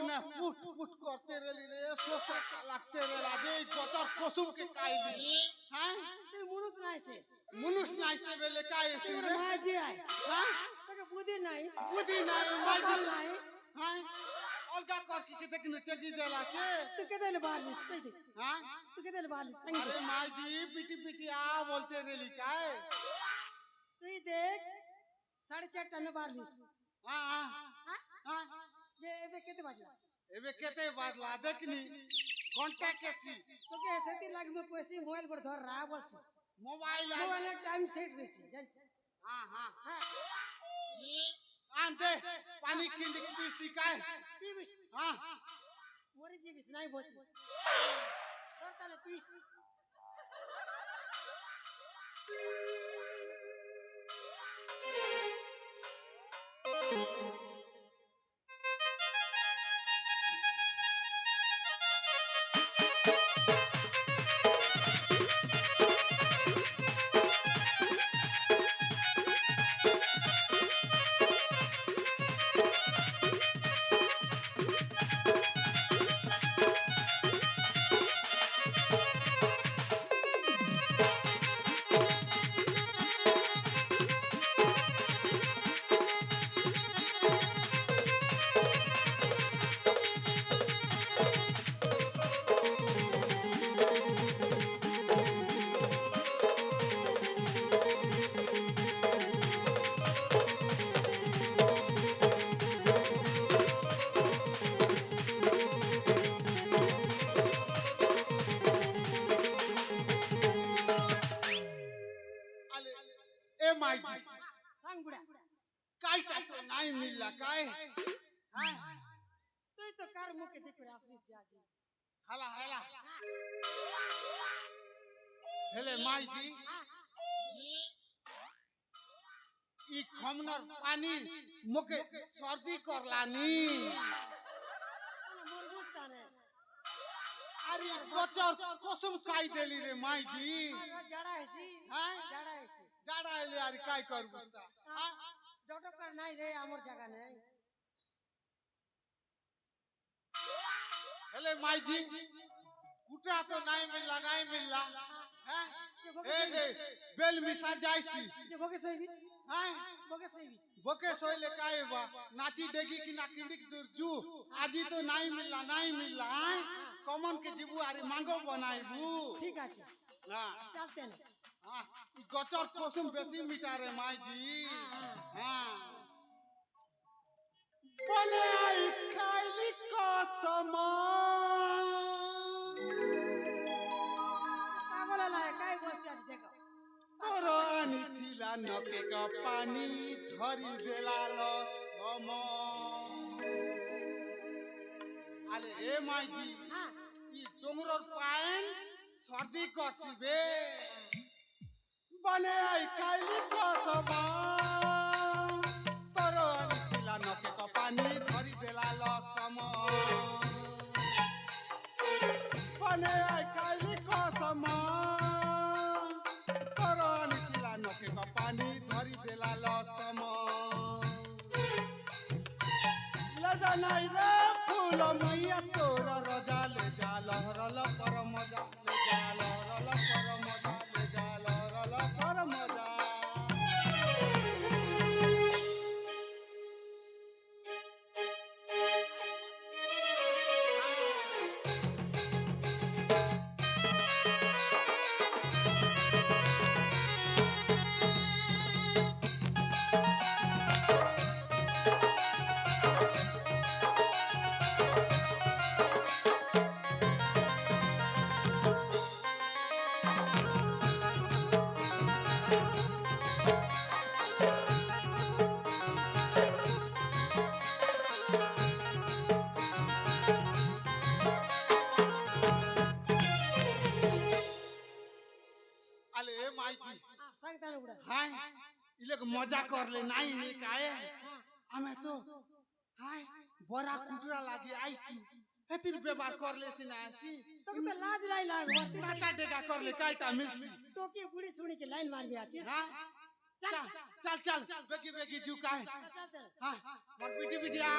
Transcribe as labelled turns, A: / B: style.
A: ने पुट पुट करते रही रे सोसा लगते रे लाजे गतर कसुम के काईली हां
B: ते मुनुस नाही से
A: बेले काय से रे
B: माझी आहे
A: हां
B: तके बुद्धी नाही
A: माजी
B: नाही
A: हां अलगा कर के देख न चगी देला के
B: तू के देले बारलीस कह दे
A: हां
B: तू के देले बारलीस
A: अरे माजी पीटी पीटी आ बोलते रेली काय
B: तू देख 4.5 टन बारलीस
A: हां हां
B: जे एबे केते बाजला
A: देखनी घंटा केसी
B: तो के सेती लाग में पैसे मोबाइल पर धर रहा बोल से
A: मोबाइल
B: टाइम सेट रही जान
A: हां हां आंते पानी किंडी पीसी काय
B: पीबिस
A: हां
B: मोरी जीबिस नहीं बोती धरता ले पीस सांग बुडा
A: काय टाटो नाही मिलला काय हां
B: तू तो कार मुके देख रे असलीस जाजी
A: हला हेले माईजी ई खमनर पानी मुके सर्दी करलानी
B: मोर बुझता ने
A: अरे बचर कसम खाई देली रे माईजी
B: जड़ा हैसी
A: हां जाड़ा ले यार काय करबू हां
B: डॉक्टर कर नहीं रे हमर जगह नहीं
A: हेले माईजी कुटा तो नहीं मिलला हैं ए दे बेल मिसा जाईसी
B: जे भोगे सोईबिस
A: हैं बोके सोइले काय बा नाची डेगी कि ना किंडी दूर जू आजी तो नहीं मिलला हैं कॉमन के जीबू आरे मांगो बनाईबू
B: ठीक আছে
A: हां
B: चलते ना
A: हां गचर कसम बेसी मिटा रे माईजी हां बने आई खाइली कसम
B: पागल लाए काय बोलছে आज देखो
A: तोरानी थिला नके का पानी धरी देलाल सम आले ए माईजी
B: हां
A: ई डोंगरर पाइन सर्दी कसिबे बने आई खाइली कसम तोरानी थिला नके का पानी धरी देलाल सम बने आई खाइली कसम नके का पानी धरी देला लतम लजा नहीं रे फूल मैया तोर रजा ले जा लहरल पर मजा ले जा लहरल पर मजा ले जा लहरल पर मजा
B: सांगता ना बुडा
A: हाय इले मजा कर ले नाही हे काय हमें तो हाय बड़ा कुटरा लागे आइछु हेतिर व्यवहार कर ले सिना आसी
B: तो के लाज लाई लाग वर्ती
A: नाचा देगा कर ले काइटा मिलसी
B: टोकी बुड़ी सुनी के लाइन मार भी आछिस
A: हां चल बेगी जू काय
B: चलते
A: हां मर पीटी आ